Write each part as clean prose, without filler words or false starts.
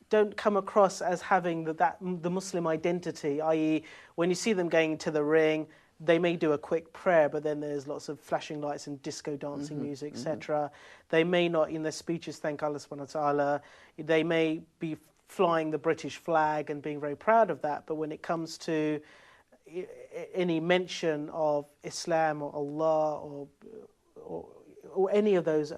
don't come across as having the Muslim identity, i.e. when you see them going to the ring, they may do a quick prayer, but then there's lots of flashing lights and disco dancing music, etc. They may not, in their speeches, thank Allah subhanahu wa ta'ala. They may be flying the British flag and being very proud of that, but when it comes to any mention of Islam or Allah or any of those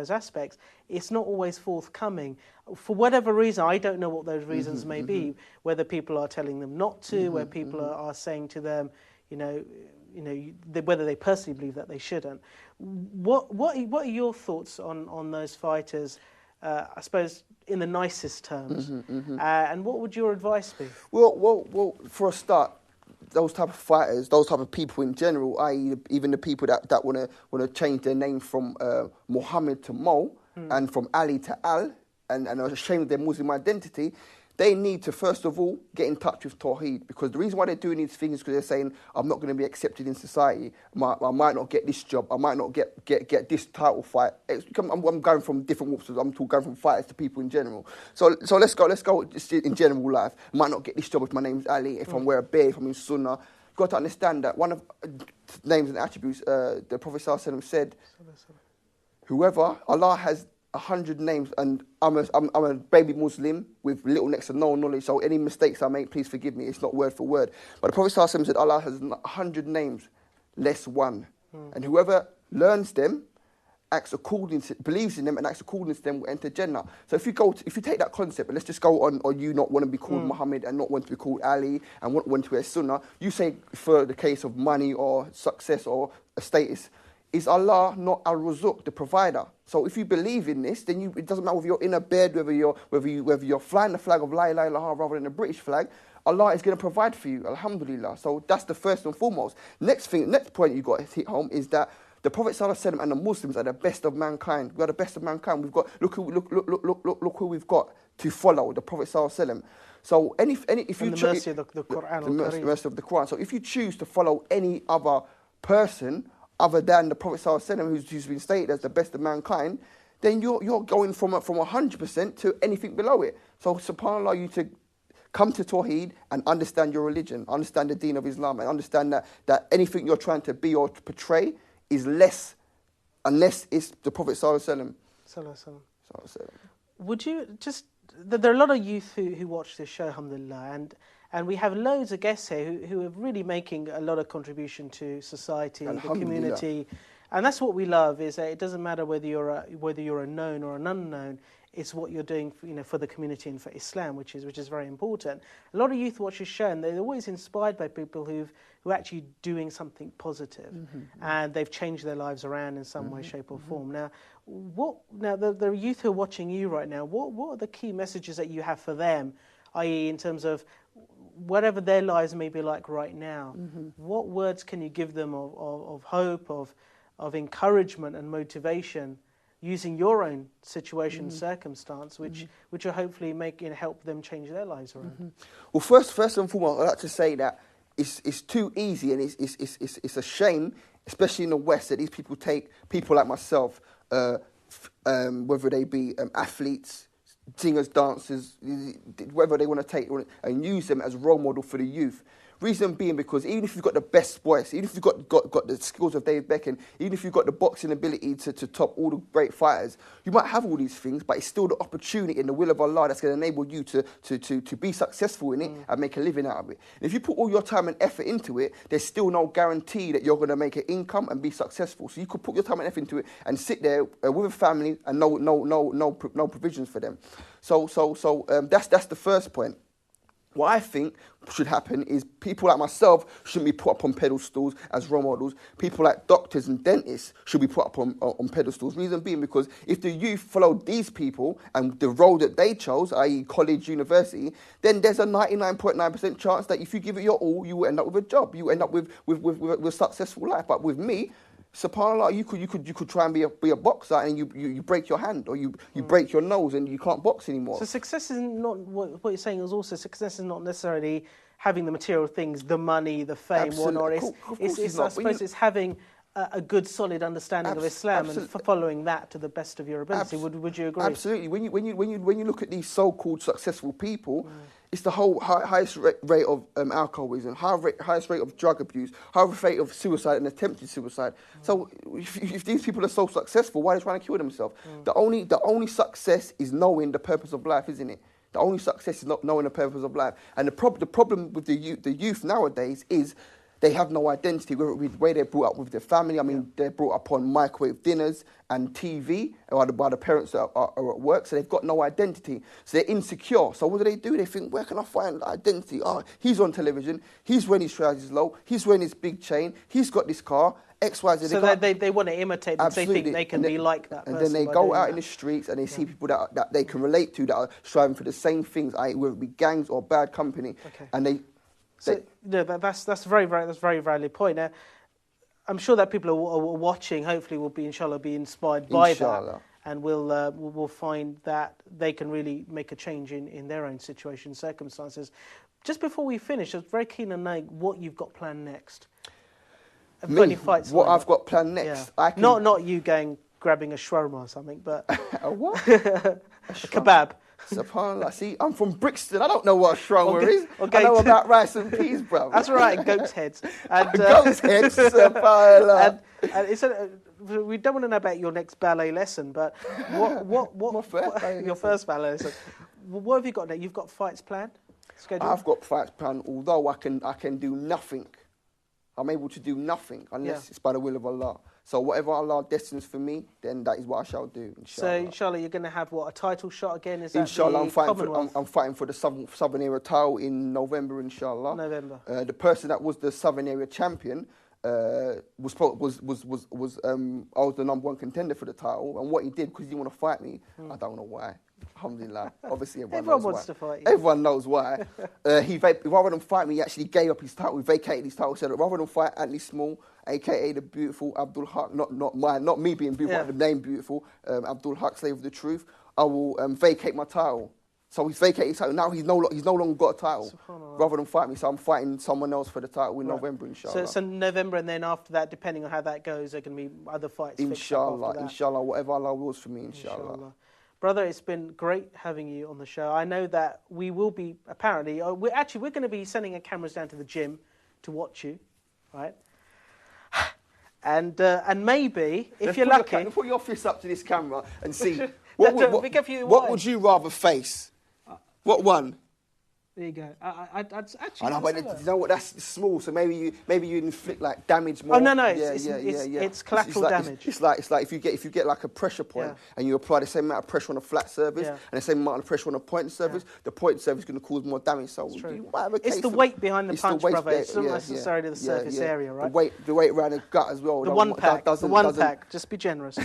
aspects, it's not always forthcoming. For whatever reason, I don't know what those reasons may be, whether people are telling them not to, where people are saying to them, whether they personally believe that they shouldn't. What are your thoughts on those fighters, I suppose, in the nicest terms? And what would your advice be? Well, for a start, those type of fighters, those type of people in general, i.e. even the people that want to change their name from Muhammad to Mo and from Ali to Al and are ashamed of their Muslim identity, they need to, first of all, get in touch with Tawheed, because the reason why they're doing these things is because they're saying, I'm not going to be accepted in society. I might not get this job. I might not get this title fight. I'm going from different walks. I'm going from fighters to people in general. So let's go just in general life. I might not get this job if my name's Ali, if I'm wear a beard, if I'm in Sunnah. You've got to understand that one of names and attributes, the Prophet ﷺ said, whoever, Allah has 100 names, and I'm a baby Muslim with little next to no knowledge, so any mistakes I make, please forgive me. It's not word for word. But the Prophet ﷺ said Allah has 100 names, less one. And whoever learns them, believes in them and acts according to them will enter Jannah. So if you take that concept, and let's just go on, or you not want to be called Muhammad and not want to be called Ali and want to wear Sunnah, you say for the case of money or success or a status, is Allah not Al-Razuq, the provider? So if you believe in this, then it doesn't matter whether you're in a bed, whether you're flying the flag of La ilaha illallah rather than the British flag, Allah is going to provide for you, alhamdulillah. So that's the first and foremost. Next point you got to hit home is that the Prophet ﷺ and the Muslims are the best of mankind. We are the best of mankind. We've got look who we've got to follow, the Prophet ﷺ. So if you the mercy of the Quran, the mercy of the Quran. So if you choose to follow any other person other than the Prophet ﷺ, who's been stated as the best of mankind, then you're going from 100% to anything below it. So subhanAllah, you to come to Tawheed and understand your religion, understand the deen of Islam, and understand that anything you're trying to be or to portray is less unless it's the Prophet ﷺ. Would you just... There are a lot of youth who watch this show, alhamdulillah, and we have loads of guests here who are really making a lot of contribution to society, the community. And that's what we love, is that it doesn't matter whether you're a known or an unknown, it's what you're doing for the community and for Islam, which is very important. A lot of youth watch this show and they're always inspired by people who are actually doing something positive, and they've changed their lives around in some way, shape or form. Now, the youth who are watching you right now, what are the key messages that you have for them, i.e. in terms of whatever their lives may be like right now? What words can you give them of hope, of encouragement and motivation, using your own situation, circumstance, which will hopefully help them change their lives around? Well, first and foremost, I'd like to say that it's too easy, and it's a shame, especially in the West, that these people take people like myself, whether they be athletes, singers, dancers, whatever they want to take, and use them as role model for the youth. Reason being because even if you've got the best voice, even if you've got the skills of David Beckham, even if you've got the boxing ability to top all the great fighters, you might have all these things, but it's still the opportunity and the will of Allah that's going to enable you to be successful in it and make a living out of it. And if you put all your time and effort into it, there's still no guarantee that you're going to make an income and be successful. So you could put your time and effort into it and sit there with a family and no provisions for them. So that's the first point. What I think should happen is people like myself shouldn't be put up on pedestals as role models. People like doctors and dentists should be put up on pedestals. Reason being because if the youth followed these people and the road that they chose, i.e. college, university, then there's a 99.9% chance that if you give it your all, you will end up with a job. You end up with a successful life. But with me, subhanAllah, you could try and be a boxer and you break your hand or you break your nose and you can't box anymore. So success is not, what you're saying is also success is not necessarily having the material things, the money, the fame, whatnot. I suppose it's having a good, solid understanding of Islam and following that to the best of your ability. Would you agree? Absolutely. When you look at these so-called successful people, it's the whole highest rate of alcoholism, highest rate of drug abuse, highest rate of suicide and attempted suicide. So if these people are so successful, why are they trying to kill themselves? The only success is knowing the purpose of life, isn't it? The only success is not knowing the purpose of life. And the problem with the youth nowadays is they have no identity, whether it be the way they're brought up with their family. I mean, they're brought up on microwave dinners and TV by the parents that are at work, so they've got no identity. So they're insecure. So what do? They think, where can I find identity? Oh, he's on television. He's wearing his trousers low. He's wearing his big chain. He's got this car. X, Y, Z. So they want to imitate them. They think they can be like that person. And then they go out in the streets and they see people that they can relate to, that are striving for the same things, whether it be gangs or bad company. Okay. And they... So that's a very valid point. Now, I'm sure that people are watching. Hopefully, will be inshallah be inspired by that, and will find that they can really make a change in their own situation, circumstances. Just before we finish, I was very keen to know what you've got planned next. Have you got any fights? What I've got planned next? Yeah. Not you grabbing a shawarma or something, but a what? a kebab. SubhanAllah. See, I'm from Brixton. I don't know what a shawarma is. I know about rice and peas, bro. That's right, goat's heads. And, goat's heads, SubhanAllah. And it's we don't want to know about your next ballet lesson, but your first ballet lesson. What have you got now? You've got fights planned? Scheduled? I've got fights planned, although I can do nothing. I'm able to do nothing unless it's by the will of Allah. So whatever Allah destines for me, then that is what I shall do, inshallah. So, inshallah, you're going to have, a title shot again? Is that inshallah, the I'm fighting for the Southern Area title in November, inshallah. November. The person that was the Southern Area champion I was the number one contender for the title, and what he did, because he didn't want to fight me, I don't know why. Alhamdulillah. Obviously, everyone wants to fight you. Everyone knows why. Rather than fight me, he actually gave up his title. He vacated his title. Said, rather than fight Anthony Small, aka the beautiful Abdul Haq, not me being beautiful, but the name beautiful, Abdul Haq, slave of the truth, I will vacate my title. So he's vacated his title. Now he's no longer got a title. Rather than fight me, so I'm fighting someone else for the title in November, inshallah. So November, and then after that, depending on how that goes, there can be other fights. Inshallah, inshallah, whatever Allah wills for me, inshallah. Brother, it's been great having you on the show. I know that we will be, apparently, we're going to be sending our cameras down to the gym to watch you, right? And maybe, if you're lucky... Put your fist up to this camera and see. What would you rather face? What one? There you go. I'd actually. I know, but you know what? That's small. So maybe you inflict like damage more. Oh no, it's collateral damage. It's like if you get like a pressure point and you apply the same amount of pressure on a flat surface and the same amount of pressure on a point surface, the point surface is going to cause more damage. So it's the weight behind the punch, brother. It's not necessarily the surface area, right? The weight around the gut as well. The one pack. Just be generous.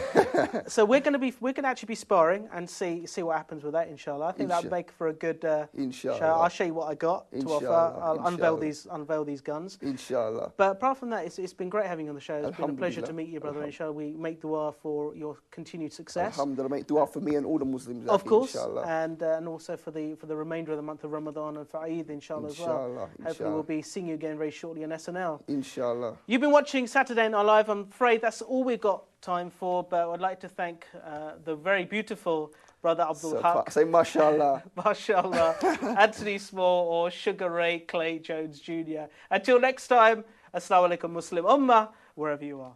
So we're going to actually be sparring and see what happens with that, inshallah. I think that would make for a good inshallah. show. I'll show you what I got to offer. I'll unveil these guns. Inshallah. But apart from that, it's been great having you on the show. It's been a pleasure to meet you, brother. Inshallah, we make dua for your continued success. Alhamdulillah, make dua for me and all the Muslims. Of course, and also for the remainder of the month of Ramadan and for Eid, inshallah, as well. Hopefully, we'll be seeing you again very shortly on SNL. Inshallah. You've been watching Saturday Night Live. I'm afraid that's all we've got time for, but I'd like to thank the very beautiful brother Abdul Haq. Say mashallah. Mashallah. Anthony Small or Sugar Ray Clay Jones Jr. Until next time, Assalamu alaikum Muslim Ummah, wherever you are.